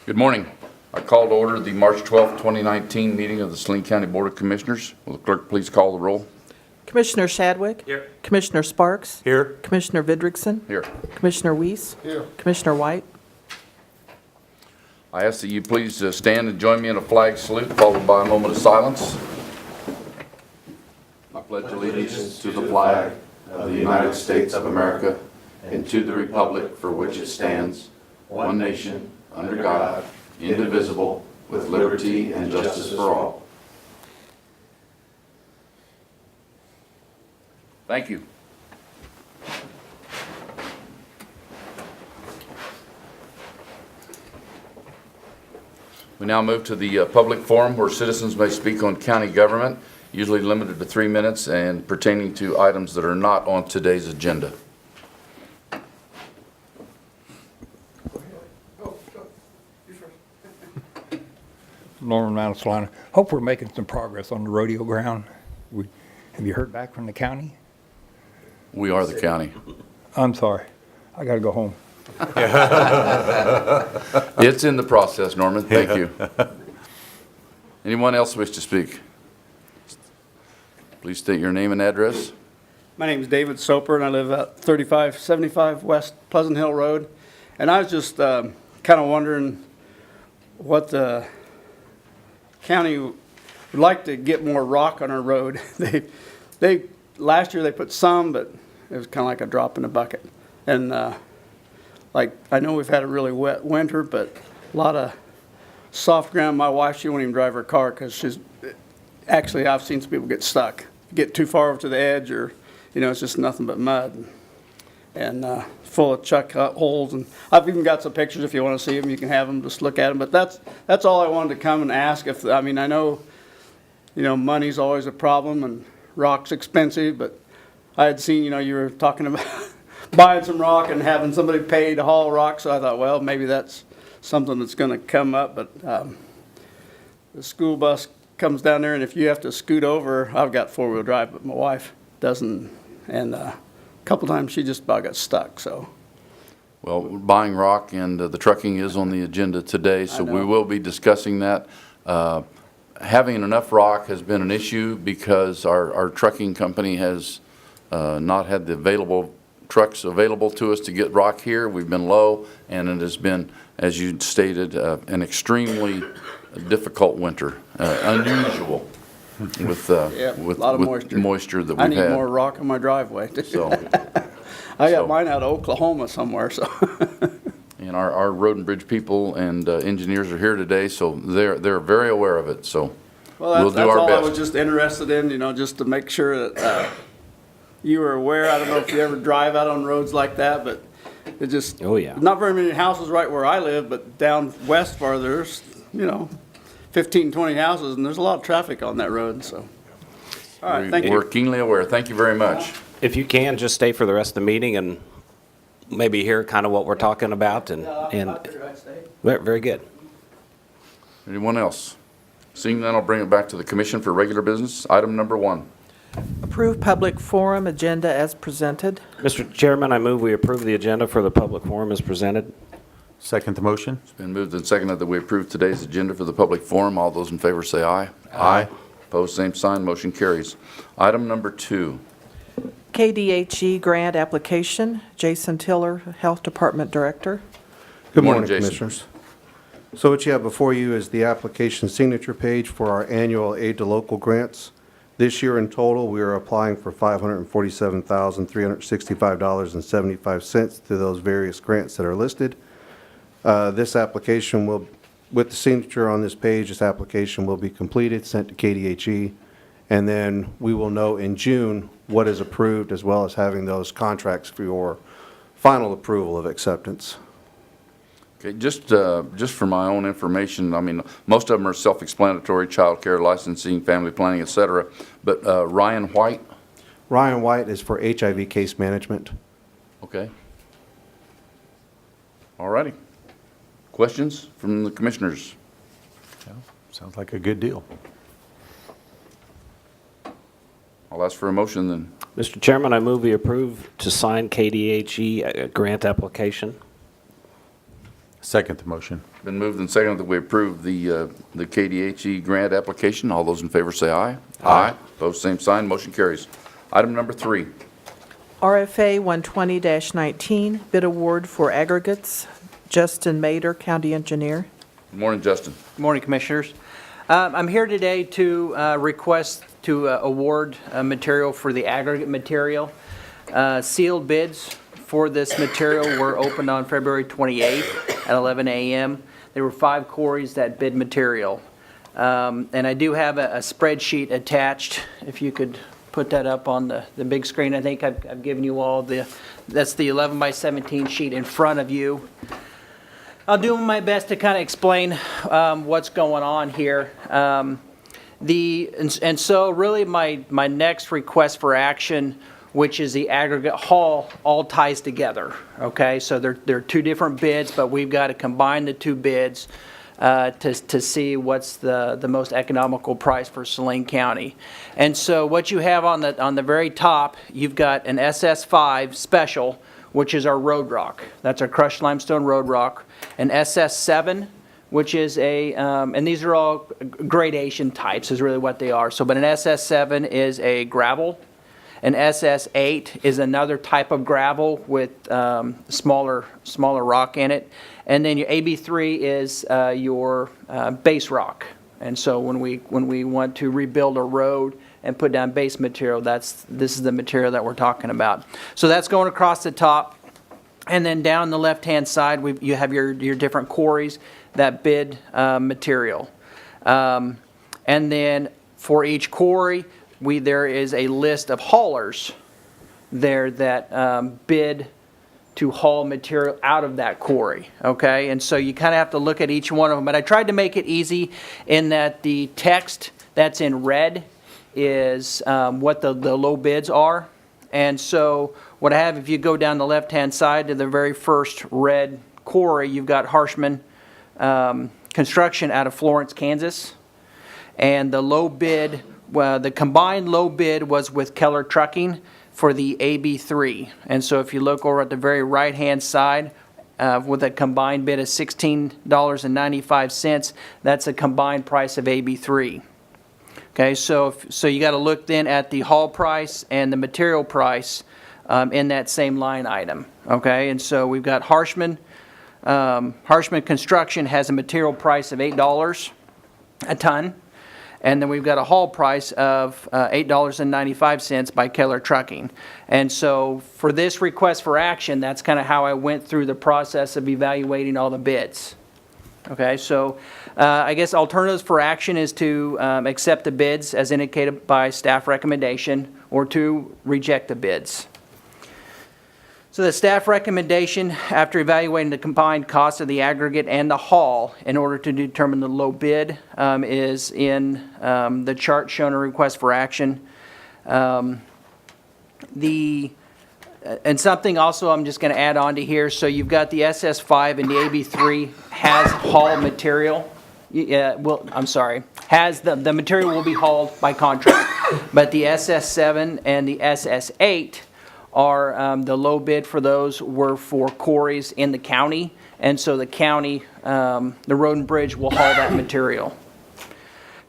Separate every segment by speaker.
Speaker 1: Good morning. I call to order the March 12th, 2019 meeting of the Saline County Board of Commissioners. Will the clerk please call the roll?
Speaker 2: Commissioner Shadwick.
Speaker 3: Here.
Speaker 2: Commissioner Sparks.
Speaker 3: Here.
Speaker 2: Commissioner Vidrickson.
Speaker 1: Here.
Speaker 2: Commissioner Weiss.
Speaker 3: Here.
Speaker 2: Commissioner White.
Speaker 1: I ask that you please stand and join me in a flag salute followed by a moment of silence. I pledge allegiance to the flag of the United States of America and to the republic for which it stands, one nation, under God, indivisible, with liberty and justice for all. Thank you. We now move to the public forum where citizens may speak on county government, usually limited to 3 minutes and pertaining to items that are not on today's agenda.
Speaker 4: Norman Mount Saline. Hope we're making some progress on the rodeo ground. Have you heard back from the county?
Speaker 1: We are the county.
Speaker 4: I'm sorry. I got to go home.
Speaker 1: It's in the process, Norman. Thank you. Anyone else wish to speak? Please state your name and address.
Speaker 5: My name is David Soper, and I live at 3575 West Pleasant Hill Road. And I was just kind of wondering what the county would like to get more rock on our road. They last year they put some, but it was kind of like a drop in the bucket. And like I know we've had a really wet winter, but a lot of soft ground. My wife, she won't even drive her car because she's actually I've seen some people get stuck, get too far over to the edge, or it's just nothing but mud and full of chuck holes. And I've even got some pictures if you want to see them. You can have them, just look at them. But that's all I wanted to come and ask. I know money's always a problem and rock's expensive, but I had seen you were talking about buying some rock and having somebody pay to haul rock. So I thought, well, maybe that's something that's going to come up. But the school bus comes down there, and if you have to scoot over, I've got four-wheel drive, but my wife doesn't, and a couple times she just about got stuck. So,
Speaker 1: well, buying rock and the trucking is on the agenda today, so we will be discussing that. Having enough rock has been an issue because our trucking company has not had the trucks available to us to get rock here. We've been low, and it has been, as you stated, an extremely difficult winter, unusual with
Speaker 5: a lot of
Speaker 1: moisture that we've had.
Speaker 5: I need more rock on my driveway.
Speaker 1: So,
Speaker 5: I got mine out of Oklahoma somewhere. So,
Speaker 1: and our road and bridge people and engineers are here today, so they're very aware of it. So, we'll do our
Speaker 5: all
Speaker 1: best.
Speaker 5: I was just interested in, just to make sure that you were aware. I don't know if you ever drive out on roads like that, but it just not very many houses right where I live, but down west farther, there's 15, 20 houses, and there's a lot of traffic on that road. So, all right, thank you.
Speaker 1: We're keenly aware. Thank you very much.
Speaker 3: If you can, just stay for the rest of the meeting and maybe hear kind of what we're talking about. And very good.
Speaker 1: Anyone else? Seeing none, I'll bring it back to the commission for regular business. Item number 1.
Speaker 2: Approve public forum agenda as presented.
Speaker 3: Mr. Chairman, I move we approve the agenda for the public forum as presented.
Speaker 6: Second the motion.
Speaker 1: It's been moved and seconded that we approve today's agenda for the public forum. All those in favor say aye.
Speaker 6: Aye.
Speaker 1: Opposed, same sign. Motion carries. Item number 2.
Speaker 2: KDHE grant application. Jason Tiller, Health Department Director.
Speaker 7: Good
Speaker 1: morning,
Speaker 7: morning,
Speaker 1: Jason.
Speaker 7: Commissioners. So what you have before you is the application signature page for our annual aid to local grants. This year in total, we are applying for $547,365.75 to those various grants that are listed. This application will, with the signature on this page, this application will be completed, sent to KDHE, and then we will know in June what is approved, as well as having those contracts for your final approval of acceptance.
Speaker 1: Okay, just for my own information, I mean, most of them are self-explanatory: child care, licensing, family planning, etc. But Ryan White?
Speaker 7: Ryan White is for HIV case management.
Speaker 1: Okay. All righty. Questions from the commissioners?
Speaker 6: Yeah, sounds like a good deal.
Speaker 1: I'll ask for a motion then.
Speaker 3: Mr. Chairman, I move we approve to sign KDHE grant application.
Speaker 6: Second the motion.
Speaker 1: Been moved and seconded that we approve the KDHE grant application. All those in favor say aye. Aye. Opposed, same sign. Motion carries. Item number 3.
Speaker 2: RFA 120-19, bid award for aggregates. Justin Mader, County Engineer.
Speaker 1: Good morning, Justin.
Speaker 8: Good morning, Commissioners. I'm here today to request to award material for the aggregate material. Sealed bids for this material were opened on February 28th at 11 a.m. There were 5 quarries that bid material. And I do have a spreadsheet attached, if you could put that up on the big screen. I think I've given you all that's the 11 by 17 sheet in front of you. I'll do my best to kind of explain what's going on here. So really my next request for action, which is the aggregate haul, all ties together. Okay, so they're 2 different bids, but we've got to combine the 2 bids to see what's the most economical price for Saline County. And so what you have on the very top, you've got an SS5 special, which is our road rock. That's our crushed limestone road rock. An SS7, which is and these are all gradation types is really what they are. So, but an SS7 is a gravel. An SS8 is another type of gravel with smaller rock in it. And then your AB3 is your base rock. And so when we want to rebuild a road and put down base material, this is the material that we're talking about. So that's going across the top. And then down the left-hand side, you have your different quarries that bid material. And then for each quarry, there is a list of haulers there that bid to haul material out of that quarry, okay? And so you kind of have to look at each one of them. But I tried to make it easy in that the text that's in red is what the low bids are. And so what I have, if you go down the left-hand side to the very first red quarry, you've got Harshman Construction out of Florence, Kansas. And the low bid, the combined low bid was with Keller Trucking for the AB3. And so if you look over at the very right-hand side, with a combined bid of $16.95, that's a combined price of AB3. Okay, so you got to look then at the haul price and the material price in that same line item. Okay, and so we've got Harshman. Harshman Construction has a material price of $8 a ton, and then we've got a haul price of $8.95 by Keller Trucking. And so for this request for action, that's kind of how I went through the process of evaluating all the bids. Okay, so I guess alternatives for action is to accept the bids as indicated by staff recommendation, or to reject the bids. So the staff recommendation, after evaluating the combined cost of the aggregate and the haul in order to determine the low bid, is in the chart shown in request for action. And something also I'm just going to add on to here. So you've got the SS5 and the AB3 has haul material. I'm sorry, has the material will be hauled by contract. But the SS7 and the SS8 are the low bid for those were for quarries in the county. And so the county, the road and bridge will haul that material.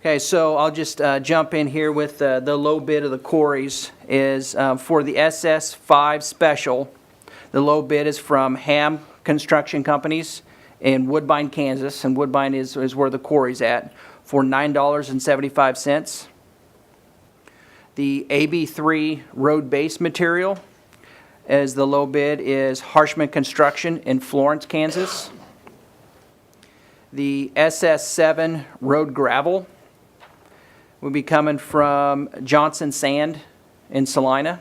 Speaker 8: Okay, so I'll just jump in here with the low bid of the quarries is for the SS5 special. The low bid is from Ham Construction Companies in Woodbine, Kansas, and Woodbine is where the quarry's at, for $9.75. The AB3 road base material, as the low bid, is Harshman Construction in Florence, Kansas. The SS7 road gravel will be coming from Johnson Sand in Salina.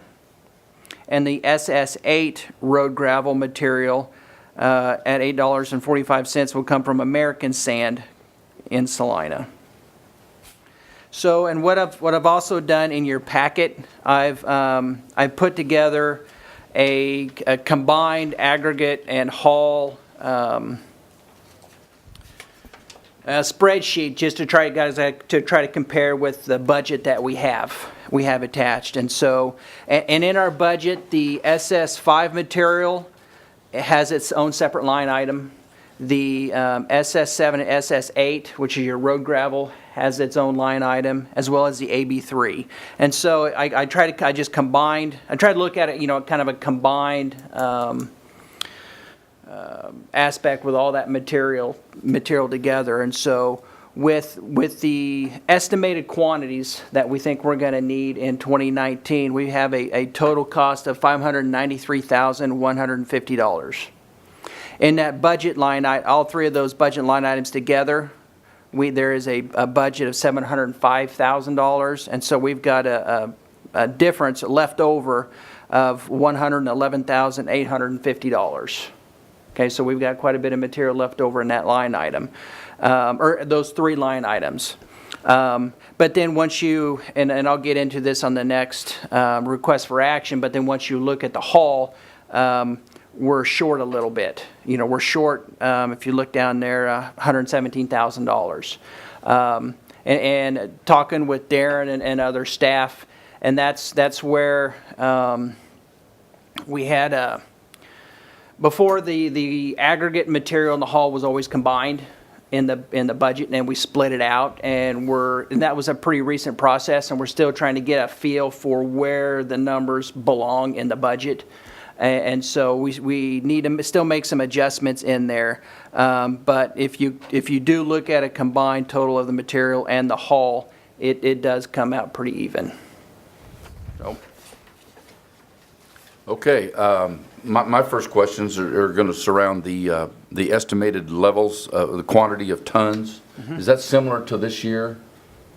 Speaker 8: And the SS8 road gravel material at $8.45 will come from American Sand in Salina. So, and what I've also done in your packet, I've put together a combined aggregate and haul spreadsheet just to try to compare with the budget that we have attached. And so, and in our budget, the SS5 material has its own separate line item. The SS7 and SS8, which is your road gravel, has its own line item, as well as the AB3. And so I tried to look at it, kind of a combined aspect with all that material together. And so with the estimated quantities that we think we're going to need in 2019, we have a total cost of $593,150. In that budget line, all three of those budget line items together, there is a budget of $705,000, and so we've got a difference left over of $111,850. Okay, so we've got quite a bit of material left over in that line item, or those three line items. But then once you, and I'll get into this on the next request for action, but then once you look at the haul, we're short a little bit. We're short, if you look down there, $117,000. And talking with Darren and other staff, and that's where we had before the aggregate material in the haul was always combined in the budget, and we split it out, and that was a pretty recent process, and we're still trying to get a feel for where the numbers belong in the budget. And so we need to still make some adjustments in there. But if you do look at a combined total of the material and the haul, it does come out pretty even.
Speaker 1: Okay, my first questions are going to surround the estimated levels, the quantity of tons. Is that similar to this year?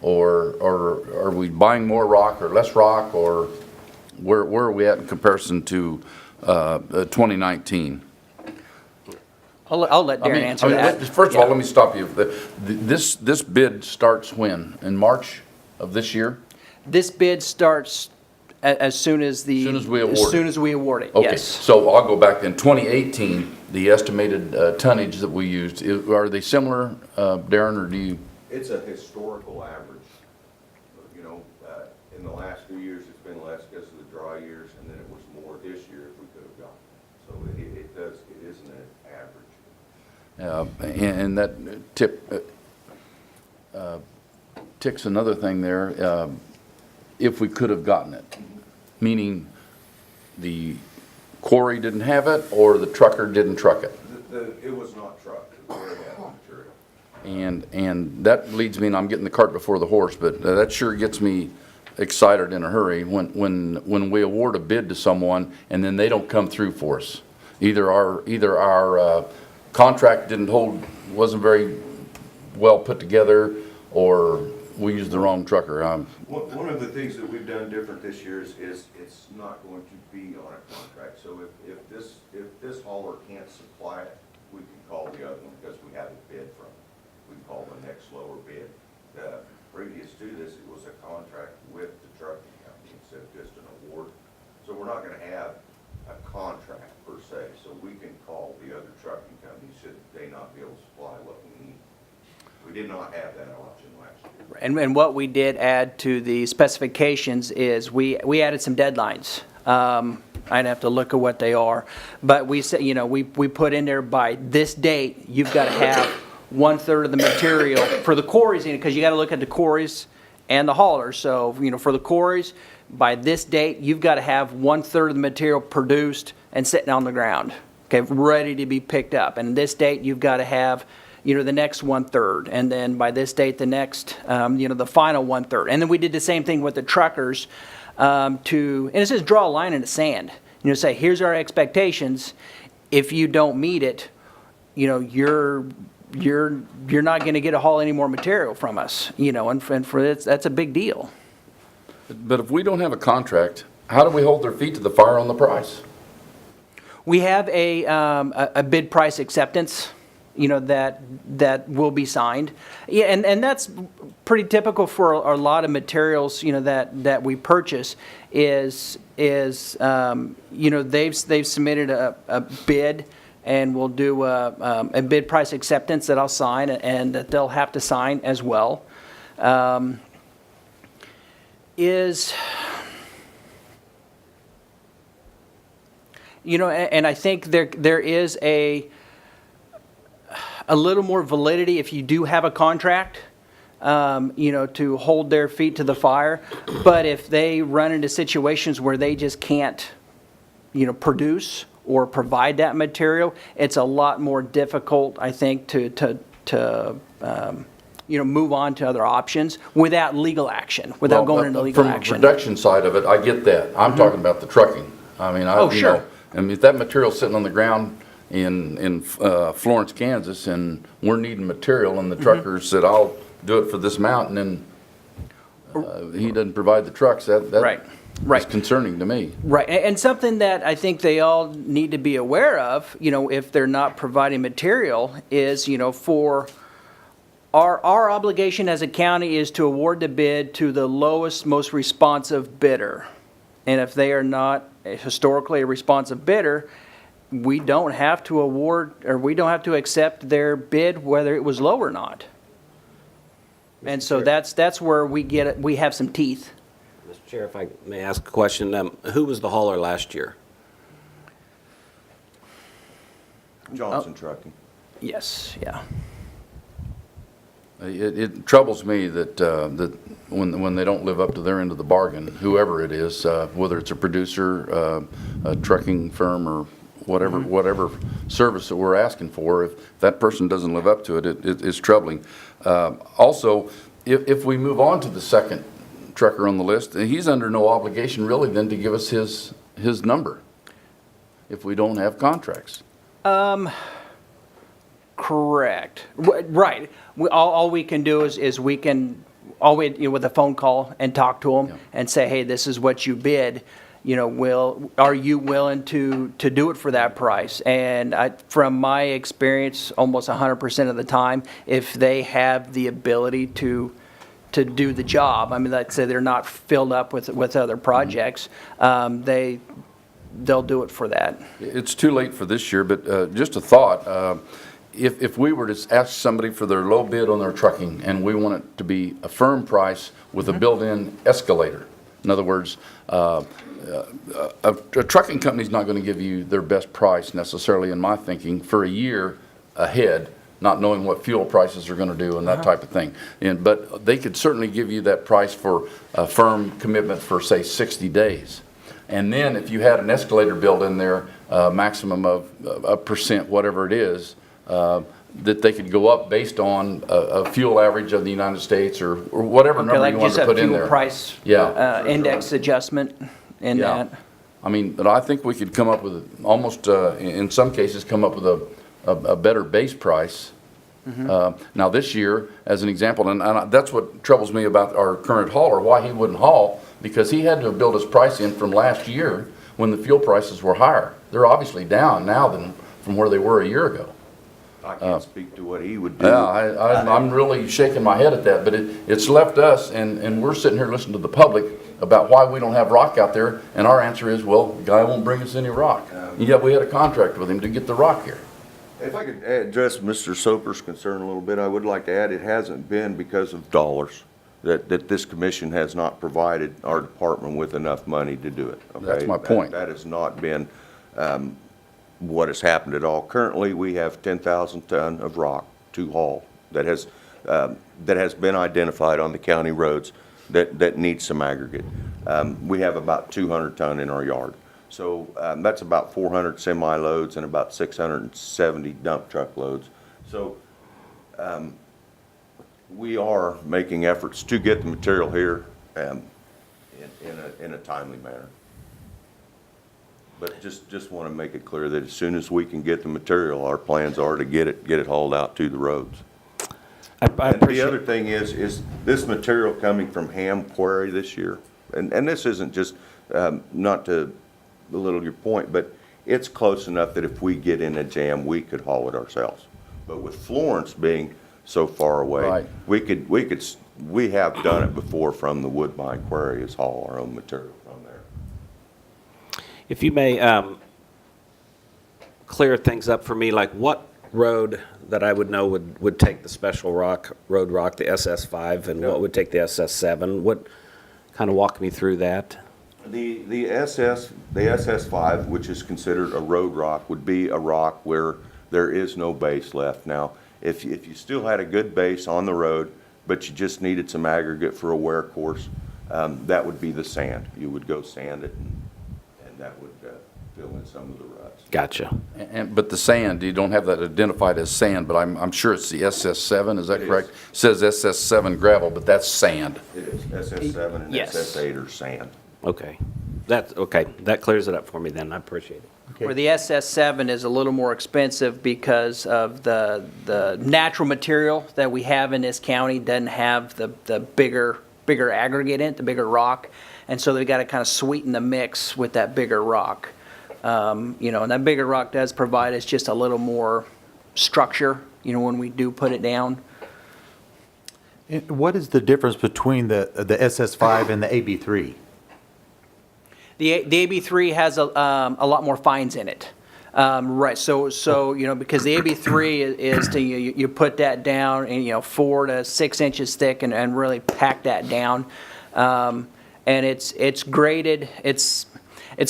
Speaker 1: Or are we buying more rock or less rock, or where are we at in comparison to 2019
Speaker 8: I'll let Darren answer that.
Speaker 1: First of all, let me stop you. This bid starts when? In March of this year?
Speaker 8: This bid starts as soon as
Speaker 1: we award it.
Speaker 8: As soon as we award it,
Speaker 1: Okay,
Speaker 8: yes.
Speaker 1: so I'll go back then. 2018, the estimated tonnage that we used, are they similar, Darren, or do you?
Speaker 9: It's a historical average. In the last few years, it's been less because of the dry years, and then it was more this year if we could have gotten it. So it isn't an average.
Speaker 1: And that ticks another thing there, if we could have gotten it, meaning the quarry didn't have it or the trucker didn't truck it.
Speaker 9: It was not trucked, it was warehouse material.
Speaker 1: And that leads me, and I'm getting the cart before the horse, but that sure gets me excited in a hurry when we award a bid to someone and then they don't come through for us. Either our contract wasn't very well put together, or we used the wrong trucker.
Speaker 9: One of the things that we've done different this year is it's not going to be on a contract. So if this hauler can't supply it, we can call the other one because we have a bid from it. We can call the next lower bid. Previous to this, it was a contract with the trucking company instead of just an award. So we're not going to have a contract per se. So we can call the other trucking company should they not be able to supply what we need. We did not have that option last year.
Speaker 8: And what we did add to the specifications is we added some deadlines. I'd have to look at what they are, but we said, we put in there by this date, you've got to have 1/3 of the material for the quarries, because you got to look at the quarries and the haulers. So, for the quarries, by this date, you've got to have 1/3 of the material produced and sitting on the ground, okay, ready to be picked up. And this date, you've got to have the next 1/3, and then by this date, the next, the final 1/3. And then we did the same thing with the truckers and it says draw a line in the sand. Say, here's our expectations. If you don't meet it, you're not going to get to haul any more material from us, and for that's a big deal.
Speaker 1: But if we don't have a contract, how do we hold their feet to the fire on the price?
Speaker 8: We have a bid price acceptance, that will be signed. Yeah, and that's pretty typical for a lot of materials, that we purchase is they've submitted a bid, and we'll do a bid price acceptance that I'll sign and that they'll have to sign as well. And I think there is a little more validity if you do have a contract, to hold their feet to the fire. But if they run into situations where they just can't, produce or provide that material, it's a lot more difficult, I think, to move on to other options without legal action, without going into legal action.
Speaker 1: From the production side of it, I get that. I'm talking about the trucking. I mean,
Speaker 8: Oh, sure.
Speaker 1: I mean, if that material's sitting on the ground in Florence, Kansas, and we're needing material, and the trucker said, I'll do it for this amount, and then he doesn't provide the trucks, that
Speaker 8: Right.
Speaker 1: is concerning to me.
Speaker 8: Right, and something that I think they all need to be aware of, if they're not providing material, is, for our obligation as a county is to award the bid to the lowest, most responsive bidder. And if they are not historically a responsive bidder, we don't have to award, or we don't have to accept their bid, whether it was low or not. And so that's where we have some teeth.
Speaker 3: Mr. Chair, if I may ask a question, who was the hauler last year?
Speaker 9: Johnson Trucking.
Speaker 8: Yes, yeah.
Speaker 1: It troubles me that when they don't live up to their end of the bargain, whoever it is, whether it's a producer, a trucking firm, or whatever service that we're asking for, if that person doesn't live up to it, it's troubling. Also, if we move on to the second trucker on the list, he's under no obligation really then to give us his number if we don't have contracts.
Speaker 8: Correct. Right. All we can do is we can, with a phone call and talk to them and say, hey, this is what you bid. Are you willing to do it for that price? And from my experience, almost 100% of the time, if they have the ability to do the job, I mean, let's say they're not filled up with other projects, they'll do it for that.
Speaker 1: It's too late for this year, but just a thought. If we were to ask somebody for their low bid on their trucking, and we want it to be a firm price with a built-in escalator, in other words, a trucking company's not going to give you their best price necessarily, in my thinking, for a year ahead, not knowing what fuel prices are going to do and that type of thing. But they could certainly give you that price for a firm commitment for, say, 60 days. And then if you had an escalator built in there, maximum of a percent, whatever it is, that they could go up based on a fuel average of the United States or whatever number you want to put in there.
Speaker 8: Like just a fuel price index adjustment in that.
Speaker 1: I mean, but I think we could come up with almost, in some cases, come up with a better base price. Now this year, as an example, and that's what troubles me about our current hauler, why he wouldn't haul, because he had to have built his price in from last year when the fuel prices were higher. They're obviously down now than from where they were a year ago.
Speaker 9: I can't speak to what he would do.
Speaker 1: Yeah, I'm really shaking my head at that, but it's left us, and we're sitting here listening to the public about why we don't have rock out there, and our answer is, well, the guy won't bring us any rock. Yet we had a contract with him to get the rock here.
Speaker 9: If I could address Mr. Soper's concern a little bit, I would like to add, it hasn't been because of dollars that this commission has not provided our department with enough money to do it. Okay?
Speaker 1: That's my point.
Speaker 9: That has not been what has happened at all. Currently, we have 10,000 ton of rock to haul that has been identified on the county roads that needs some aggregate. We have about 200 ton in our yard. So that's about 400 semi-loads and about 670 dump truck loads. So we are making efforts to get the material here in a timely manner. But just want to make it clear that as soon as we can get the material, our plans are to get it hauled out to the roads.
Speaker 3: I
Speaker 9: And the
Speaker 3: appreciate.
Speaker 9: other thing is this material coming from Ham Quarry this year, and this isn't just, not to belittle your point, but it's close enough that if we get in a jam, we could haul it ourselves. But with Florence being so far away,
Speaker 1: Right.
Speaker 9: we have done it before from the Woodbine Quarry, is haul our own material from there.
Speaker 3: If you may clear things up for me, like what road that I would know would take the special road rock, the SS5, and what would take the SS7? What, kind of walk me through that?
Speaker 9: The SS5, which is considered a road rock, would be a rock where there is no base left. Now, If you still had a good base on the road, but you just needed some aggregate for a wear course, that would be the sand. You would go sand it, and that would fill in some of the ruts.
Speaker 3: Gotcha.
Speaker 1: But the sand, you don't have that identified as sand, but I'm sure it's the SS7, is that
Speaker 9: It
Speaker 1: correct?
Speaker 9: is.
Speaker 1: It says SS7 gravel, but that's sand.
Speaker 9: It is. SS7 and
Speaker 8: Yes.
Speaker 9: SS8 are sand.
Speaker 3: Okay. Okay. That clears it up for me then. I appreciate it.
Speaker 8: Where the SS7 is a little more expensive because of the natural material that we have in this county doesn't have the bigger aggregate in it, the bigger rock. And so they've got to kind of sweeten the mix with that bigger rock. And that bigger rock does provide us just a little more structure, when we do put it down.
Speaker 6: What is the difference between the SS5 and the AB3?
Speaker 8: The AB3 has a lot more fines in it. Right, so because the AB3 is to, you put that down and, 4 to 6 inches thick and really pack that down. And it's graded, it's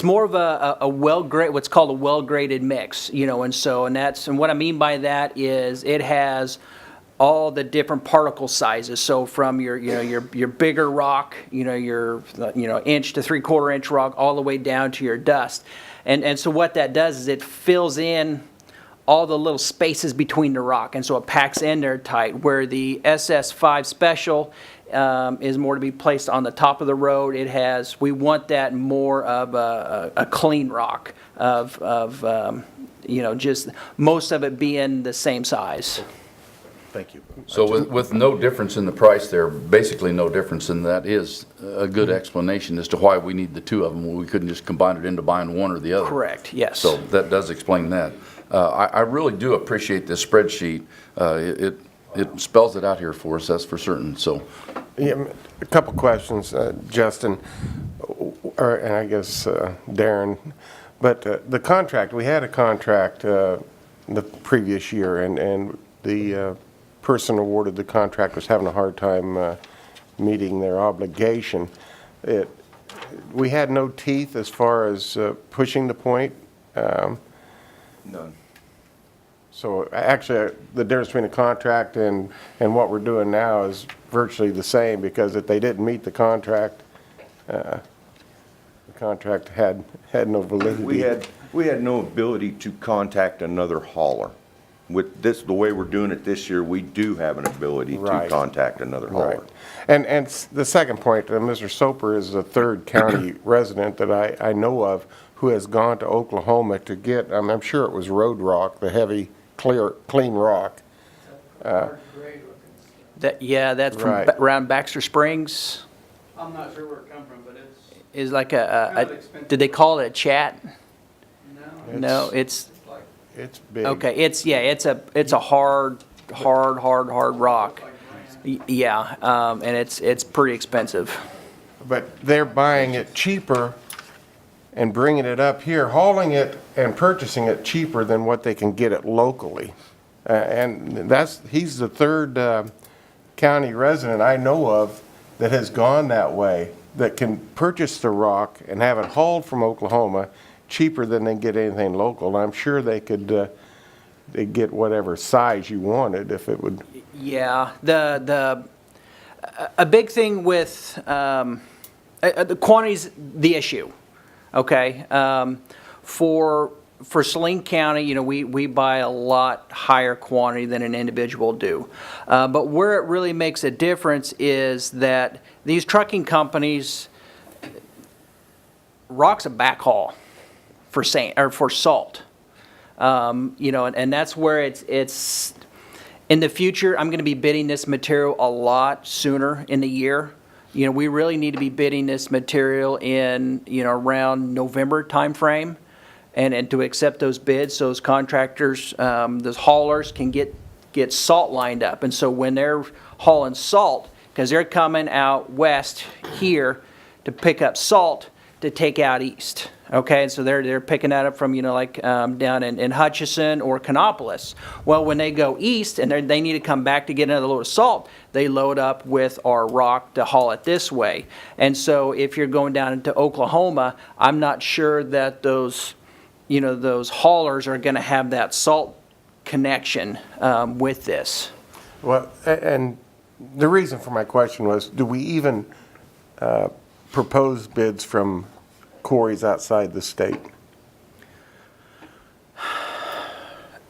Speaker 8: more of a well-graded, what's called a well-graded mix, and what I mean by that is it has all the different particle sizes. So from your bigger rock, your inch to 3/4 inch rock, all the way down to your dust. And so what that does is it fills in all the little spaces between the rock, and so it packs in there tight, where the SS5 Special is more to be placed on the top of the road. We want that more of a clean rock, just most of it being the same size.
Speaker 6: Thank you.
Speaker 1: So with no difference in the price there, basically no difference, and that is a good explanation as to why we need the two of them. We couldn't just combine it into buying one or the other.
Speaker 8: Correct, yes.
Speaker 1: So that does explain that. I really do appreciate this spreadsheet. It spells it out here for us, that's for certain, so.
Speaker 10: Yeah, a couple questions, Justin, and I guess Darren. But the contract, we had a contract the previous year, and the person awarded the contract was having a hard time meeting their obligation. We had no teeth as far as pushing the point.
Speaker 9: None.
Speaker 10: So actually, the difference between the contract and what we're doing now is virtually the same, because if they didn't meet the contract had no validity.
Speaker 9: We had no ability to contact another hauler. With this, the way we're doing it this year, we do have an ability to
Speaker 10: Right.
Speaker 9: contact another
Speaker 10: Right.
Speaker 9: hauler.
Speaker 10: And the second point, Mr. Soper is the third county resident that I know of who has gone to Oklahoma to get, I'm sure it was road rock, the heavy, clean rock.
Speaker 8: That's from
Speaker 10: Right.
Speaker 8: around Baxter Springs.
Speaker 5: I'm not sure where it come from, but it's,
Speaker 8: Is like
Speaker 5: Kind of expensive.
Speaker 8: did they call it a chat? No, it's,
Speaker 10: It's big.
Speaker 8: okay, it's a hard rock. Yeah, and it's pretty expensive.
Speaker 10: But they're buying it cheaper and bringing it up here, hauling it and purchasing it cheaper than what they can get it locally. And he's the third county resident I know of that has gone that way, that can purchase the rock and have it hauled from Oklahoma cheaper than they get anything local. I'm sure they could they'd get whatever size you wanted if it would.
Speaker 8: Yeah, a big thing with the quantity's the issue. Okay, for Saline County, we buy a lot higher quantity than an individual do. But where it really makes a difference is that these trucking companies, rock's a backhaul for sand or for salt. And that's where it's in the future. I'm going to be bidding this material a lot sooner in the year. We really need to be bidding this material in, around November timeframe, and to accept those bids, so those contractors, those haulers can get salt lined up. And so when they're hauling salt, because they're coming out west here to pick up salt to take out east. Okay, and so they're picking that up from, down in Hutchison or Canopolis. Well, when they go east and they need to come back to get another load of salt, they load up with our rock to haul it this way. And so if you're going down into Oklahoma, I'm not sure that those haulers are going to have that salt connection with this.
Speaker 10: Well, and the reason for my question was, do we even propose bids from quarries outside the state?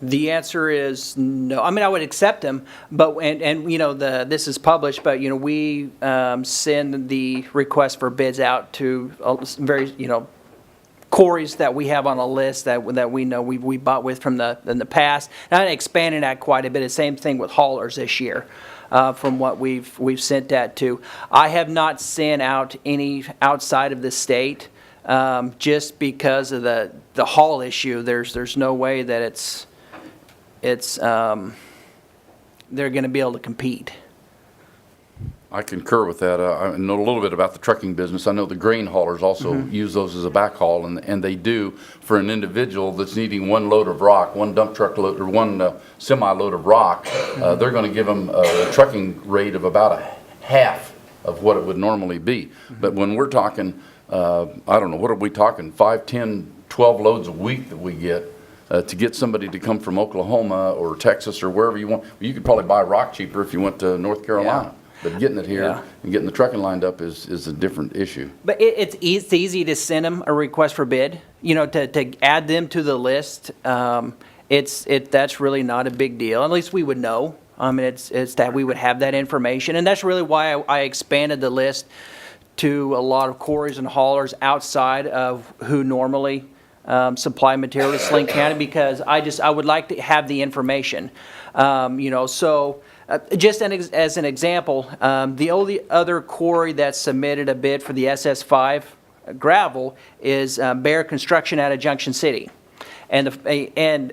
Speaker 8: The answer is no. I mean, I would accept them, but, and you know, this is published, but, you know, we send the request for bids out to very, you know, quarries that we have on a list that we know we bought with in the past. And I expanded that quite a bit. The same thing with haulers this year, from what we've sent that to. I have not sent out any outside of the state, just because of the haul issue. There's no way that they're going to be able to compete.
Speaker 1: I concur with that. I know a little bit about the trucking business. I know the grain haulers also use those as a backhaul, and they do for an individual that's needing one load of rock, one dump truck load, or one semi-load of rock. They're going to give them a trucking rate of about a half of what it would normally be. But when we're talking, I don't know, what are we talking, 5, 10, 12 loads a week that we get, to get somebody to come from Oklahoma or Texas or wherever you want. You could probably buy rock cheaper if you went to North Carolina.
Speaker 8: Yeah.
Speaker 1: But getting it here and getting the trucking lined up is a different issue.
Speaker 8: But it's easy to send them a request for bid, you know, to add them to the list. That's really not a big deal. At least we would know. I mean, it's that we would have that information. And that's really why I expanded the list to a lot of quarries and haulers outside of who normally supply material to Saline County, because I would like to have the information. You know, so just as an example, the only other quarry that submitted a bid for the SS5 gravel is Bear Construction out of Junction City, and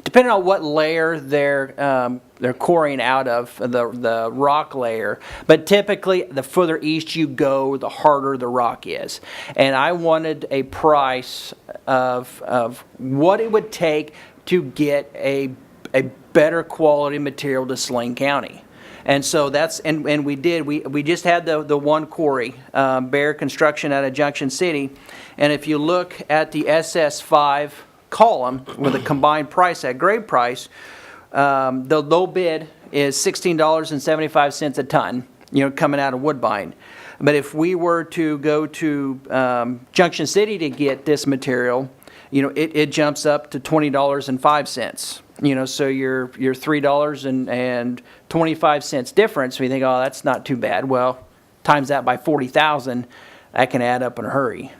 Speaker 8: depending on what layer they're quarrying out of, the rock layer, but typically the further east you go, the harder the rock is. And I wanted a price of what it would take to get a better quality material to Saline County. And so that's, and we did, we just had the one quarry, Bear Construction out of Junction City, and if you look at the SS5 column with a combined price at grade price, the low bid is $16.75 a ton, you know, coming out of Woodbine. But if we were to go to Junction City to get this material, you know, it jumps up to $20.05. You know, so your $3.25 difference. We think, oh, that's not too bad. Well, times that by 40,000, that can add up in a hurry.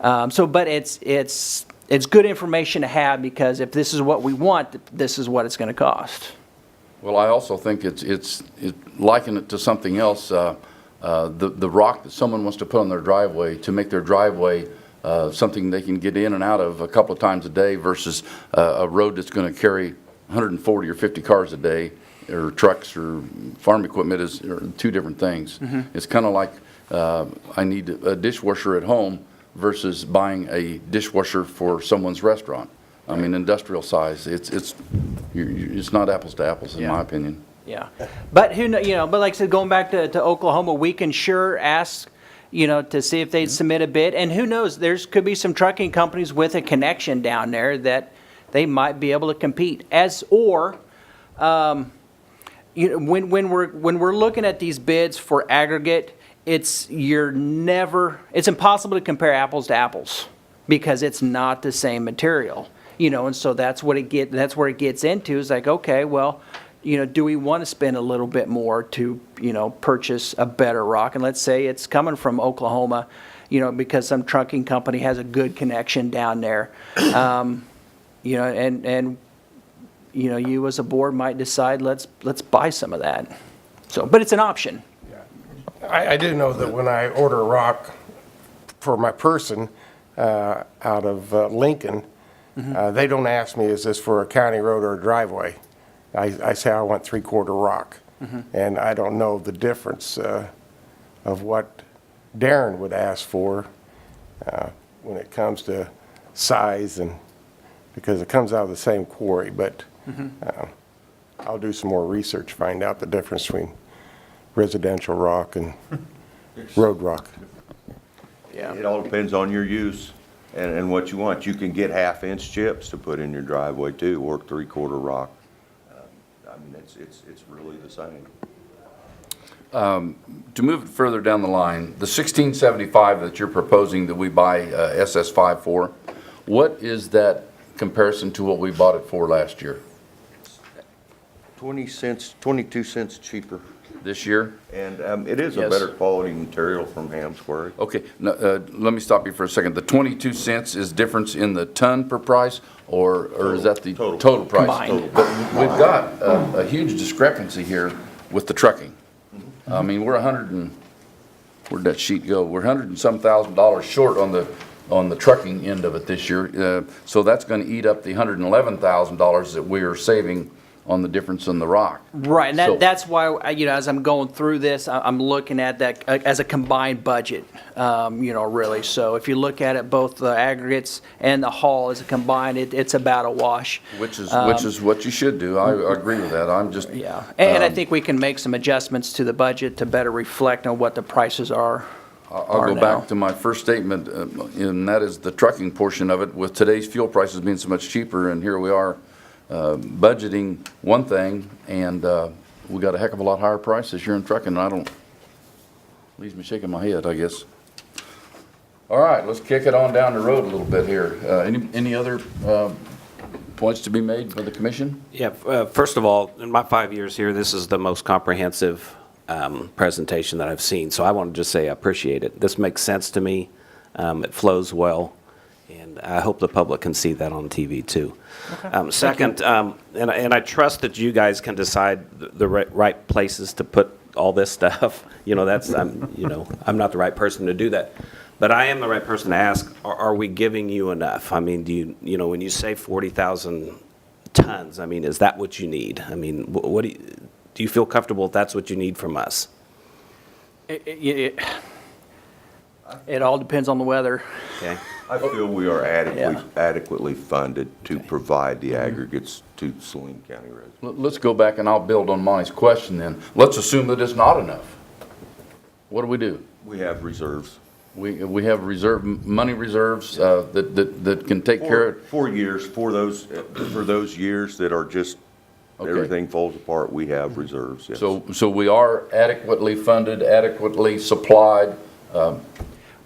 Speaker 8: But it's good information to have, because if this is what we want, this is what it's going to cost.
Speaker 1: Well, I also think it's liken it to something else. The rock that someone wants to put on their driveway to make their driveway something they can get in and out of a couple of times a day, versus a road that's going to carry 140 or 50 cars a day, or trucks or farm equipment are two different things. It's kind of like I need a dishwasher at home versus buying a dishwasher for someone's restaurant. I mean, industrial size. It's not apples to apples, in my opinion.
Speaker 8: Yeah, but who know, you know? But like I said, going back to Oklahoma, we can sure ask, you know, to see if they'd submit a bid. And who knows, could be some trucking companies with a connection down there that they might be able to compete. You know, when we're looking at these bids for aggregate, it's impossible to compare apples to apples, because it's not the same material. You know, and so that's where it gets into, is like, okay, well, you know, do we want to spend a little bit more to, you know, purchase a better rock? And let's say it's coming from Oklahoma, you know, because some trucking company has a good connection down there. You know, and you know, you as a board might decide, let's buy some of that. So, but it's an option.
Speaker 10: I do know that when I order a rock for my person out of Lincoln, they don't ask me, is this for a county road or a driveway? I say I want 3/4 rock, and I don't know the difference of what Darren would ask for when it comes to size, and because it comes out of the same quarry. But I'll do some more research, find out the difference between residential rock and road rock.
Speaker 9: It all depends on your use. And what you want, you can get half-inch chips to put in your driveway too, or three-quarter rock. I mean, it's really the same.
Speaker 1: To move it further down the line, the 1675 that you're proposing that we buy SS5 for, what is that comparison to what we bought it for last year?
Speaker 9: 20 cents, 22 cents cheaper.
Speaker 1: This year?
Speaker 9: And it is a
Speaker 1: Yes.
Speaker 9: better quality material from Ham's Quarry.
Speaker 1: Okay, no, let me stop you for a second. The 22 cents is difference in the ton per price, or is that the
Speaker 9: Total.
Speaker 1: total price?
Speaker 8: Combined.
Speaker 1: But we've got a huge discrepancy here with the trucking. I mean, we're where'd that sheet go? We're $100 and some thousand short on the trucking end of it this year. So that's gonna eat up the $111,000 that we are saving on the difference in the rock.
Speaker 8: Right, and
Speaker 1: So-
Speaker 8: that's why, as I'm going through this, I'm looking at that as a combined budget, really. So if you look at it, both the aggregates and the haul as a combined, it's about a wash.
Speaker 1: Which is what you should do. I agree with that. I'm just.
Speaker 8: Yeah, and I think we can make some adjustments to the budget to better reflect on what the prices are.
Speaker 1: I'll go
Speaker 8: now.
Speaker 1: back to my first statement, and that is the trucking portion of it. With today's fuel prices being so much cheaper, and here we are budgeting one thing, and we got a heck of a lot higher price this year in trucking, and leaves me shaking my head, I guess. All right, let's kick it on down the road a little bit here. Any other points to be made by the commission?
Speaker 3: Yeah, first of all, in my 5 years here, this is the most comprehensive presentation that I've seen. So I want to just say I appreciate it. This makes sense to me. It flows well, and I hope the public can see that on TV too. Second, and I trust that you guys can decide the right places to put all this stuff. I'm not the right person to do that. But I am the right person to ask, are we giving you enough? I mean, when you say 40,000 tons, I mean, is that what you need? I mean, what do you feel comfortable if that's what you need from us?
Speaker 8: It all depends on the weather.
Speaker 3: Okay.
Speaker 9: I feel we are adequately funded to provide the aggregates to Saline County residents.
Speaker 1: Let's go back, and I'll build on Monty's question then. Let's assume that it's not enough. What do?
Speaker 9: We have reserves.
Speaker 1: We have money reserves that can take care of it.
Speaker 9: 4 years, for those years that are just,
Speaker 1: Okay.
Speaker 9: everything falls apart, we have reserves, yes.
Speaker 1: So we are adequately funded, adequately supplied,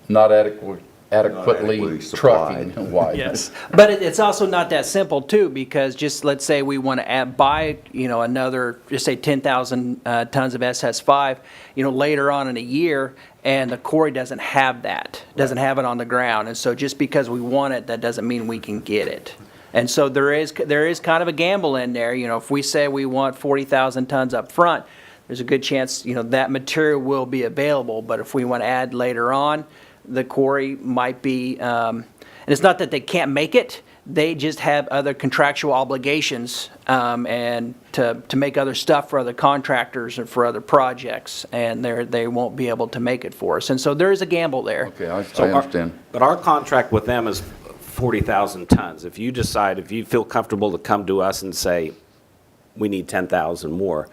Speaker 1: not adequately
Speaker 9: adequately
Speaker 1: trucking
Speaker 9: supplied.
Speaker 1: wide.
Speaker 8: Yes, but it's also not that simple too, because just let's say we want to buy, another, just say 10,000 tons of SS5, later on in a year, and the quarry doesn't have that, doesn't have it on the ground, and so just because we want it, that doesn't mean we can get it. And so there is kind of a gamble in there. If we say we want 40,000 tons up front, there's a good chance, that material will be available. But if we want to add later on, the quarry might be, and it's not that they can't make it, they just have other contractual obligations and to make other stuff for other contractors and for other projects, and they won't be able to make it for us. And so there is a gamble there.
Speaker 1: Okay, I understand.
Speaker 3: But our contract with them is 40,000 tons. If you feel comfortable to come to us and say, we need 10,000 more,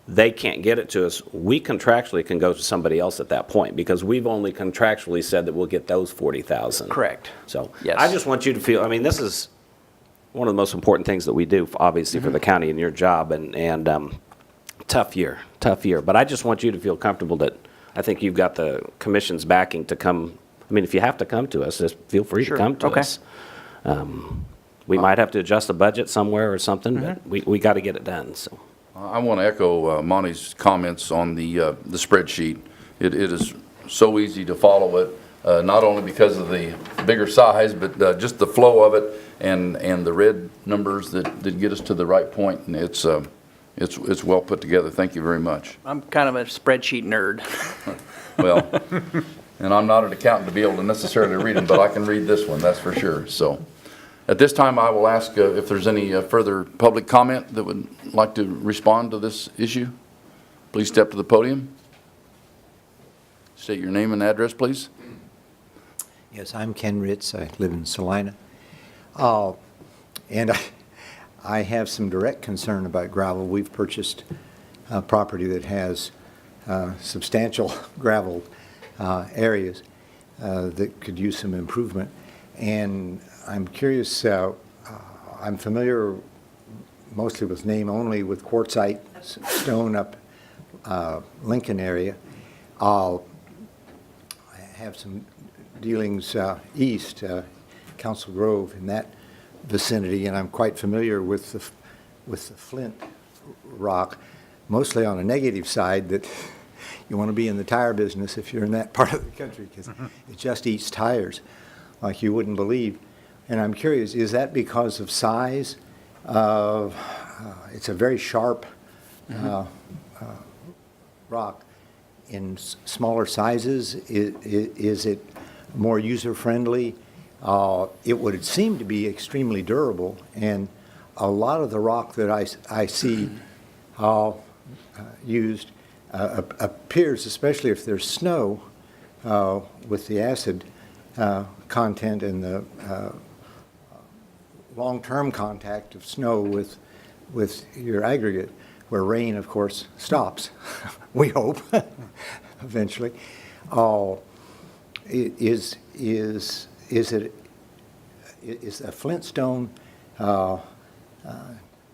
Speaker 3: they can't get it to us, we contractually can go to somebody else at that point, because we've only contractually said that we'll get those 40,000.
Speaker 8: Correct.
Speaker 3: So
Speaker 8: Yes.
Speaker 3: I just want you to feel, this is one of the most important things that we do, obviously, for the county and your job, and tough year. But I just want you to feel comfortable that I think you've got the commission's backing to come. If you have to come to us, just feel free
Speaker 8: Sure.
Speaker 3: to come to
Speaker 8: Okay.
Speaker 3: us. We might have to adjust the budget somewhere or something, but we got to get it done, so.
Speaker 1: I want to echo Monty's comments on the spreadsheet. It is so easy to follow it, not only because of the bigger size, but just the flow of it and the red numbers that get us to the right point. And it's well put together. Thank you very much.
Speaker 8: I'm kind of a spreadsheet nerd.
Speaker 1: Well, and I'm not an accountant to be able to necessarily read them, but I can read this one, that's for sure. So at this time, I will ask if there's any further public comment that would like to respond to this issue. Please step to the podium. State your name and address, please.
Speaker 11: Yes, I'm Ken Ritz. I live in Saline. And I have some direct concern about gravel. We've purchased a property that has substantial gravel areas that could use some improvement. And I'm curious, I'm familiar mostly with name only with quartzite stone up Lincoln area. I have some dealings east, Council Grove, in that vicinity, and I'm quite familiar with the flint rock, mostly on a negative side, that you want to be in the tire business if you're in that part of the country, because it just eats tires like you wouldn't believe. And I'm curious, is that because of size? It's a very sharp rock. In smaller sizes, is it more user-friendly? It would seem to be extremely durable, and a lot of the rock that I see used appears, especially if there's snow, with the acid content and the long-term contact of snow with your aggregate, where rain, of course, stops, we hope, eventually. Is a flintstone, no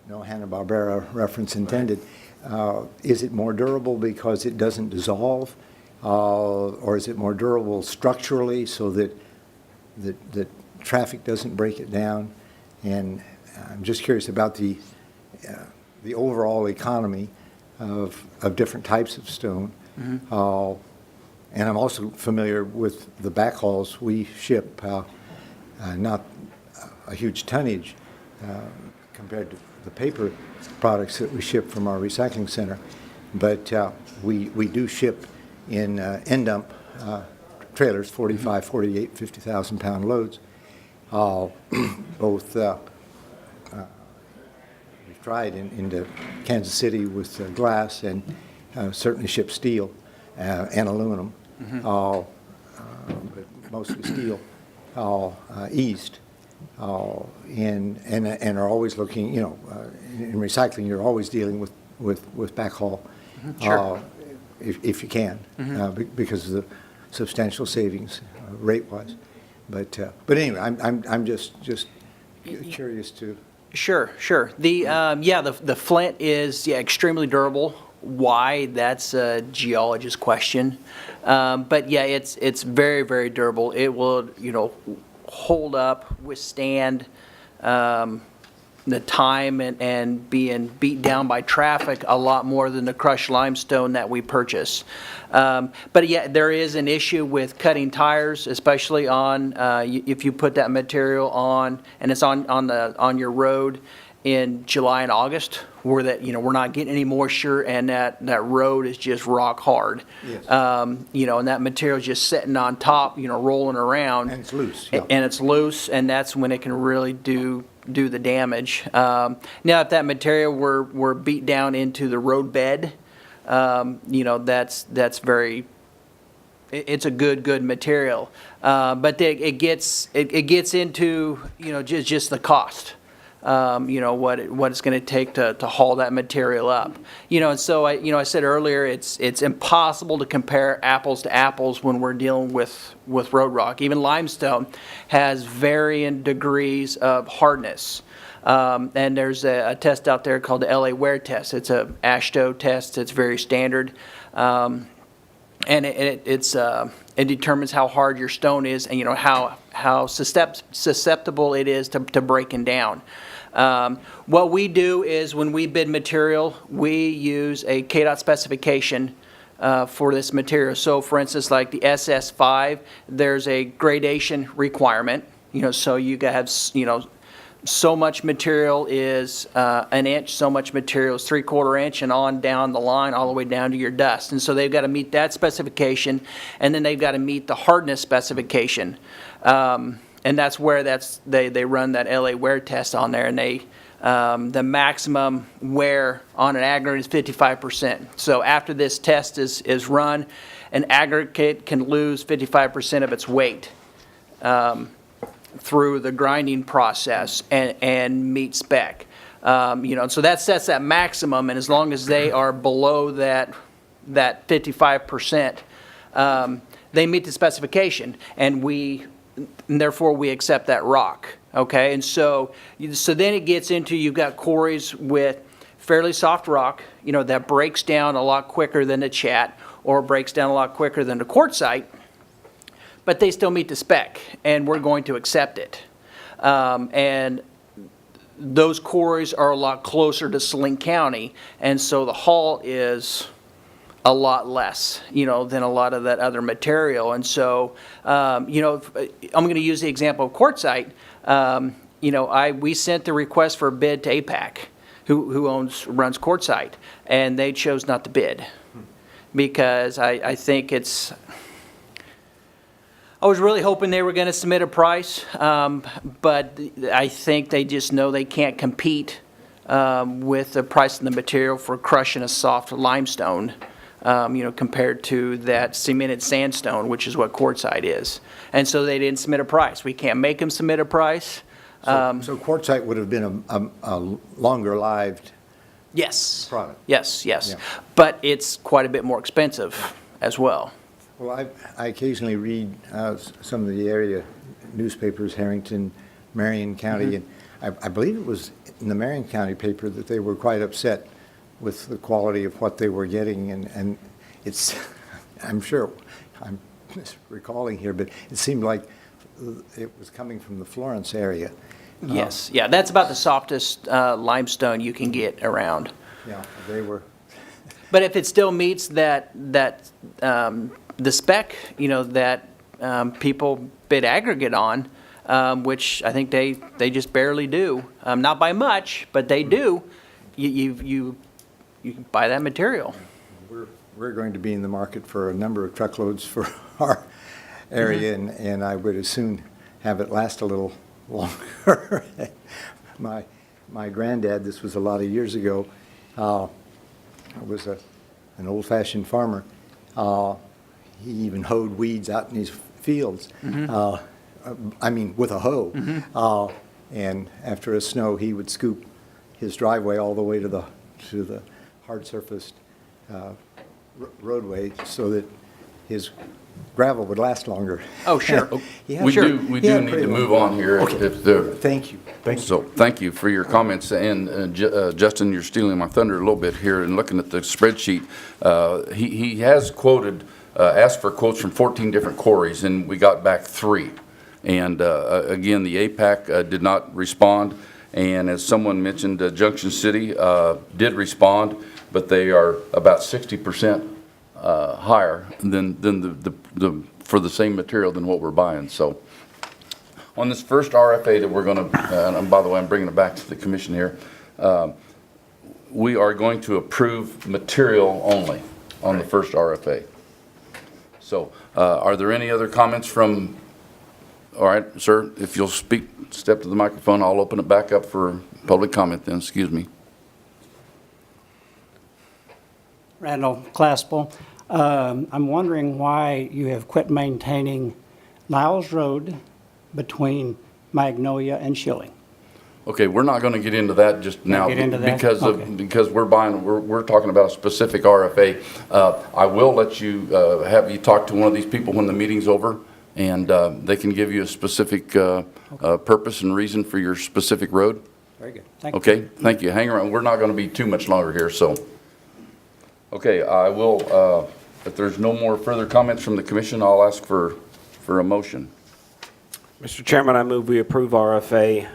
Speaker 11: Hanna-Barbera reference intended, is it more durable because it doesn't dissolve, or is it more durable structurally so that the traffic doesn't break it down? And I'm just curious about the overall economy of different types of stone. And I'm also familiar with the backhauls we ship, not a huge tonnage compared to the paper products that we ship from our recycling center, but we do ship in end dump trailers, 45, 48, 50,000 pound loads. Both we've tried into Kansas City with glass, and certainly ship steel and aluminum, but mostly steel east, and are always looking, in recycling you're always dealing with backhaul, if you can, because of the substantial savings rate-wise. But anyway, I'm just curious to.
Speaker 8: Sure. The flint is extremely durable. Why? That's a geologist question. But yeah, it's very, very durable. It will, hold up, withstand the time and being beat down by traffic a lot more than the crushed limestone that we purchase. But yeah, there is an issue with cutting tires, especially on if you put that material on and it's on your road in July and August, where that we're not getting any moisture and that road is just rock hard.
Speaker 11: Yes.
Speaker 8: And that material is just sitting on top, rolling around.
Speaker 11: And it's loose. Yeah.
Speaker 8: And it's loose, and that's when it can really do the damage. Now, if that material were beat down into the road bed, that's very. It's a good material, but it gets into just the cost. What it's going to take to haul that material up. And so I said earlier, it's impossible to compare apples to apples when we're dealing with road rock. Even limestone has varying degrees of hardness. And there's a test out there called the LA wear test. It's a AASHTO test. It's very standard. And it determines how hard your stone is and how susceptible it is to breaking down. What we do is when we bid material, we use a KDOT specification for this material. So for instance, like the SS5, there's a gradation requirement, so you have, so much material is an inch, so much material is 3/4 inch, and on down the line all the way down to your dust. And so they've got to meet that specification, and then they've got to meet the hardness specification. And that's where they run that LA wear test on there, and the maximum wear on an aggregate is 55%. So after this test is run, an aggregate can lose 55% of its weight through the grinding process and meet spec. So that sets that maximum, and as long as they are below that 55%, they meet the specification, and we and therefore we accept that rock, okay? And so then it gets into, you've got quarries with fairly soft rock, that breaks down a lot quicker than the chat, or breaks down a lot quicker than the quartzite, but they still meet the spec, and we're going to accept it. And those quarries are a lot closer to Saline County, and so the haul is a lot less, than a lot of that other material. And so, I'm going to use the example of quartzite. We sent the request for a bid to APAC, who runs quartzite, and they chose not to bid because I think I was really hoping they were going to submit a price, but I think they just know they can't compete with the price of the material for crushing a soft limestone, compared to that cemented sandstone, which is what quartzite is. And so they didn't submit a price. We can't make them submit a price.
Speaker 11: So quartzite would have been a longer-lived
Speaker 8: Yes.
Speaker 11: product?
Speaker 8: Yes.
Speaker 11: Yeah.
Speaker 8: But it's quite a bit more expensive as well.
Speaker 11: Well, I occasionally read some of the area newspapers, Harrington, Marion County, and I believe it was in the Marion County paper that they were quite upset with the quality of what they were getting, and it's, I'm sure, I'm recalling here, but it seemed like it was coming from the Florence area.
Speaker 8: Yes, yeah, that's about the softest limestone you can get around.
Speaker 11: Yeah, they were.
Speaker 8: But if it still meets the spec, that people bid aggregate on, which I think they just barely do, not by much, but they do, you can buy that material.
Speaker 11: We're going to be in the market for a number of truckloads for our area, and I would as soon have it last a little longer. My granddad, this was a lot of years ago, was an old-fashioned farmer. He even hoed weeds out in his fields. I mean, with a hoe. And after a snow, he would scoop his driveway all the way to the hard-surfaced roadway so that his gravel would last longer.
Speaker 8: Oh, sure.
Speaker 11: He had-
Speaker 1: We do
Speaker 11: he
Speaker 1: need
Speaker 11: had
Speaker 1: to
Speaker 11: pretty
Speaker 1: move
Speaker 11: long-
Speaker 1: on here.
Speaker 11: Okay. Thank you.
Speaker 1: So, thank you for your comments, and Justin, you're stealing my thunder a little bit here, and looking at the spreadsheet, he has quoted, asked for quotes from 14 different quarries, and we got back 3. And again, the APAC did not respond, and as someone mentioned, Junction City did respond, but they are about 60% higher than for the same material than what we're buying. So on this first RFA that we're going to, and by the way, I'm bringing it back to the commission here, we are going to approve material only on the first RFA. So are there any other comments from, all right, sir, if you'll step to the microphone, I'll open it back up for public comment then, excuse me.
Speaker 12: Randall Claspel. I'm wondering why you have quit maintaining Niles Road between Magnolia and Schilling.
Speaker 1: Okay, we're not going to get into that just now
Speaker 12: get into that?
Speaker 1: because
Speaker 12: Okay.
Speaker 1: because we're talking about a specific RFA. I will let you have you talk to one of these people when the meeting's over, and they can give you a specific purpose and reason for your specific road.
Speaker 12: Very good. Thank you.
Speaker 1: Okay, thank you. Hang around. We're not going to be too much longer here, so. Okay, I will, if there's no more further comments from the commission, I'll ask for a motion.
Speaker 3: Mr. Chairman, I move we approve RFA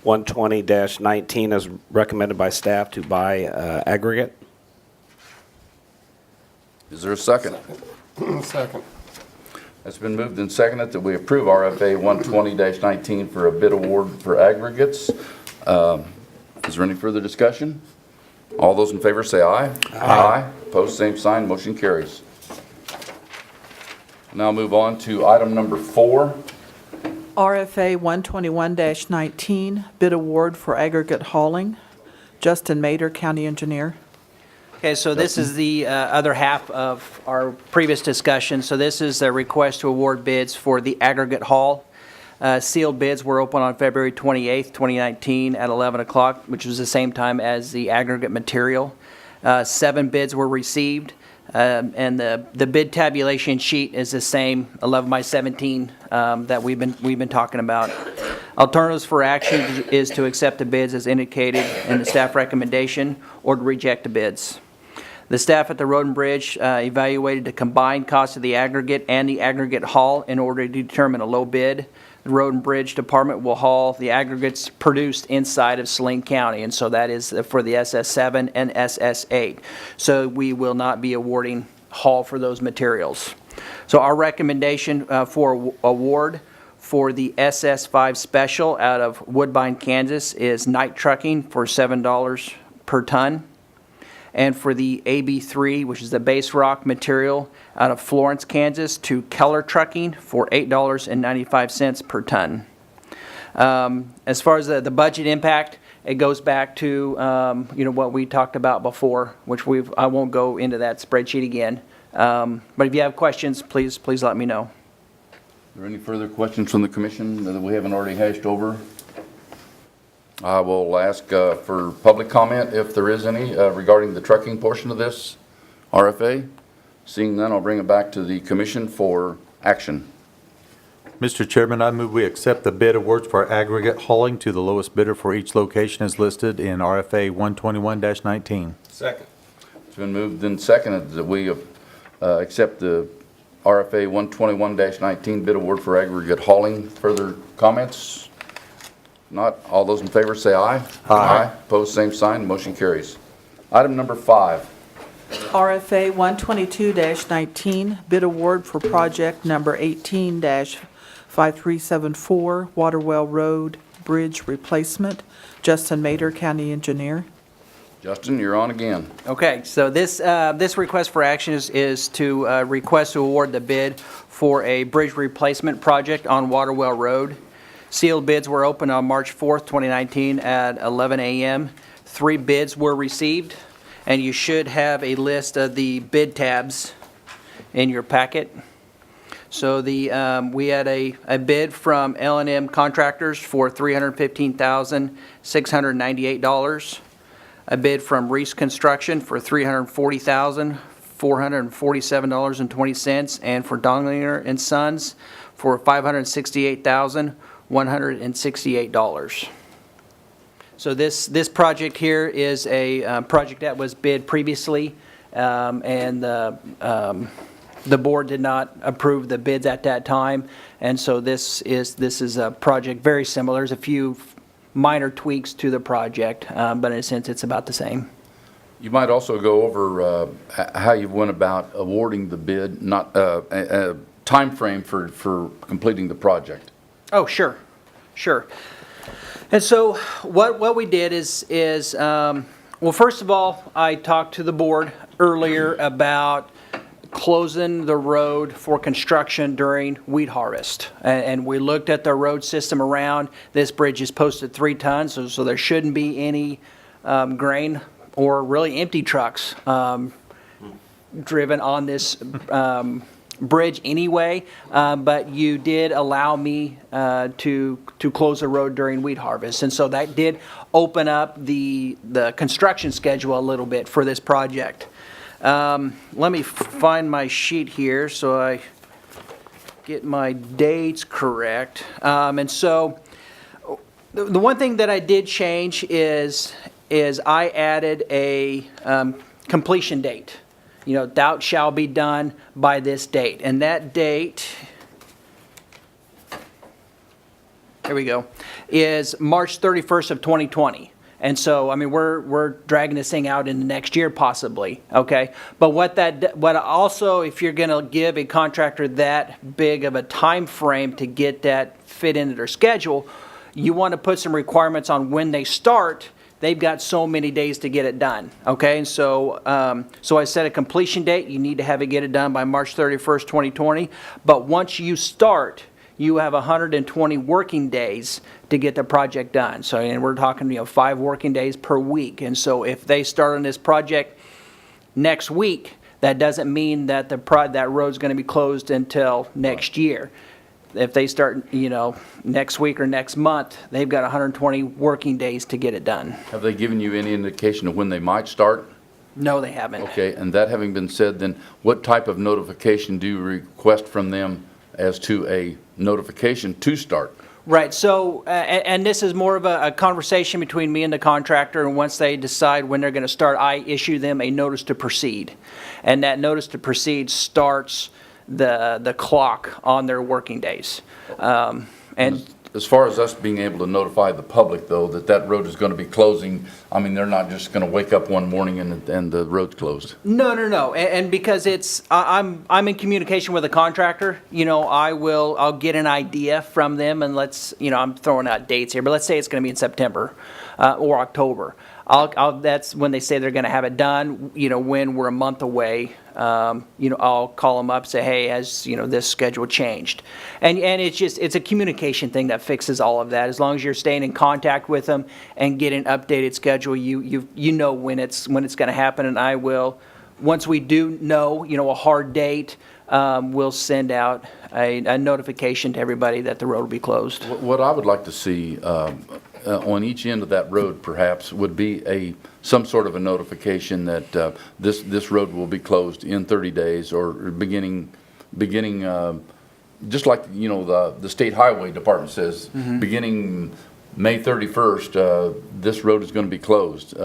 Speaker 3: 120-19 as recommended by staff to buy aggregate.
Speaker 1: Is there a second?
Speaker 10: Second.
Speaker 1: It's been moved and seconded that we approve RFA 120-19 for a bid award for aggregates. Is there any further discussion? All those in favor say aye. Aye. Opposed, same sign. Motion carries. Now move on to item number 4.
Speaker 2: RFA 121-19, bid award for aggregate hauling. Justin Mader, County Engineer.
Speaker 8: Okay, so this is the other half of our previous discussion. So this is a request to award bids for the aggregate haul. Sealed bids were open on February 28th, 2019 at 11 o'clock, which was the same time as the aggregate material. 7 bids were received. And the bid tabulation sheet is the same, 11 by 17, that we've been talking about. Alternatives for action is to accept the bids as indicated in the staff recommendation or to reject the bids. The staff at the Road and Bridge evaluated the combined cost of the aggregate and the aggregate haul in order to determine a low bid. The Road and Bridge Department will haul the aggregates produced inside of Saline County, and so that is for the SS7 and SS8. So we will not be awarding haul for those materials. So our recommendation for award for the SS5 Special out of Woodbine, Kansas is Night Trucking for $7 per ton. And for the AB3, which is the base rock material out of Florence, Kansas, to Keller Trucking for $8.95 per ton. As far as the budget impact, it goes back to what we talked about before, which I won't go into that spreadsheet again. But if you have questions, please let me know.
Speaker 1: Are there any further questions from the commission that we haven't already hashed over? I will ask for public comment, if there is any, regarding the trucking portion of this RFA. Seeing none, I'll bring it back to the commission for action.
Speaker 6: Mr. Chairman, I move we accept the bid awards for aggregate hauling to the lowest bidder for each location as listed in RFA 121-19.
Speaker 3: Second.
Speaker 1: It's been moved and seconded that we accept the RFA 121-19 bid award for aggregate hauling. Further comments? Not. All those in favor say aye. Aye. Opposed, same sign. Motion carries. Item number 5.
Speaker 2: RFA 122-19, bid award for project number 18-5374, Waterwell Road Bridge Replacement. Justin Mader, County Engineer.
Speaker 1: Justin, you're on again.
Speaker 8: Okay, so this request for action is to request to award the bid for a bridge replacement project on Waterwell Road. Sealed bids were opened on March 4th, 2019 at 11 a.m. 3 bids were received, and you should have a list of the bid tabs in your packet. So we had a bid from L&M Contractors for $315,698. A bid from Reese Construction for $340,447.20, and for Donglinger and Sons for $568,168. So this project here is a project that was bid previously, and the board did not approve the bids at that time, and so this is a project very similar. There's a few minor tweaks to the project, but in a sense it's about the same.
Speaker 1: You might also go over how you went about awarding the bid, not a time frame for completing the project.
Speaker 8: Oh, sure. And so what we did is well, first of all, I talked to the board earlier about closing the road for construction during wheat harvest. And we looked at the road system around. This bridge is posted 3 tons, so there shouldn't be any grain or really empty trucks driven on this bridge anyway, but you did allow me to close the road during wheat harvest, and so that did open up the construction schedule a little bit for this project. Let me find my sheet here so I get my dates correct. And so the one thing that I did change is I added a completion date. Thou shall be done by this date. And that date, here we go, is March 31st of 2020. And so, we're dragging this thing out in the next year possibly, okay? But what also, if you're gonna give a contractor that big of a time frame to get that fit into their schedule, you wanna put some requirements on when they start. They've got so many days to get it done, okay? And so, I set a completion date. You need to have it get it done by March 31st, 2020. But once you start, you have 120 working days to get the project done. So, and we're talking, 5 working days per week. And so if they start on this project next week, that doesn't mean that that road's gonna be closed until next year. If they start, next week or next month, they've got 120 working days to get it done.
Speaker 1: Have they given you any indication of when they might start?
Speaker 8: No, they haven't.
Speaker 1: Okay, and that having been said, then what type of notification do you request from them as to a notification to start?
Speaker 8: Right, so, and this is more of a conversation between me and the contractor, and once they decide when they're gonna start, I issue them a notice to proceed. And that notice to proceed starts the clock on their working days. And
Speaker 1: As far as us being able to notify the public, though, that that road is going to be closing, I mean, they're not just going to wake up one morning and the road's closed.
Speaker 8: No. And because I'm in communication with a contractor, I'll get an idea from them, and I'm throwing out dates here, but let's say it's going to be in September or October. That's when they say they're going to have it done, when we're a month away. I'll call them up, say, hey, has, this schedule changed? And it's a communication thing that fixes all of that. As long as you're staying in contact with them and get an updated schedule, you know when it's going to happen. And I will, once we do know, a hard date, we'll send out a notification to everybody that the road will be closed.
Speaker 1: What I would like to see on each end of that road perhaps would be some sort of a notification that this road will be closed in 30 days or beginning just like, the State Highway Department says, beginning May 31st, this road is going to be closed.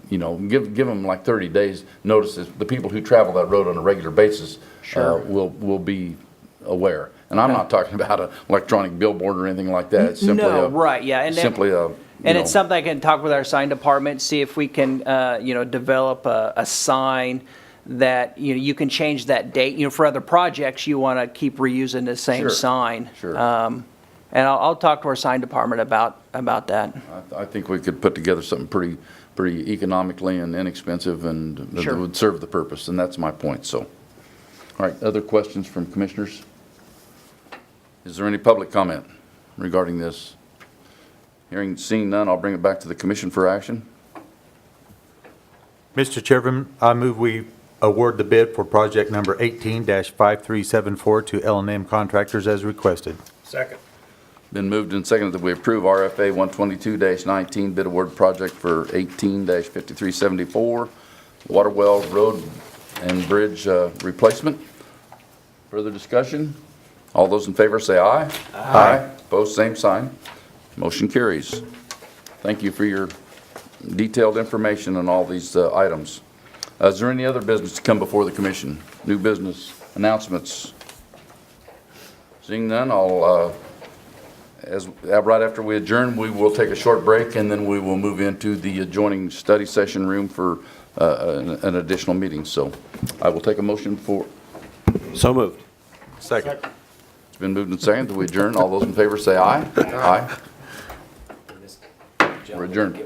Speaker 1: Give them like 30 days notices. The people who travel that road on a regular basis will be aware. And I'm not talking about an electronic billboard or anything like that. It's simply
Speaker 8: And it's something I can talk with our sign department, see if we can, develop a sign that, you can change that date. For other projects, you want to keep reusing the same sign.
Speaker 1: Sure.
Speaker 8: And I'll talk to our sign department about that.
Speaker 1: I think we could put together something pretty economically and inexpensive and that
Speaker 8: Sure.
Speaker 1: would serve the purpose, and that's my point, so. All right, other questions from commissioners? Is there any public comment regarding this? Seeing none, I'll bring it back to the commission for action.
Speaker 6: Mr. Chairman, I move we award the bid for project number 18-5374 to L&M Contractors as requested.
Speaker 10: Second.
Speaker 1: Been moved and seconded that we approve RFA 122-19 bid award project for 18-5374, water well, road, and bridge replacement. Further discussion? All those in favor say aye. Aye. Opposed, same sign. Motion carries. Thank you for your detailed information on all these items. Is there any other business to come before the commission? New business, announcements? Seeing none, right after we adjourn, we will take a short break, and then we will move into the adjoining study session room for an additional meeting. So I will take a motion for.
Speaker 3: So moved.
Speaker 6: Second.
Speaker 1: It's been moved and seconded that we adjourn. All those in favor say aye. Aye. We're adjourned.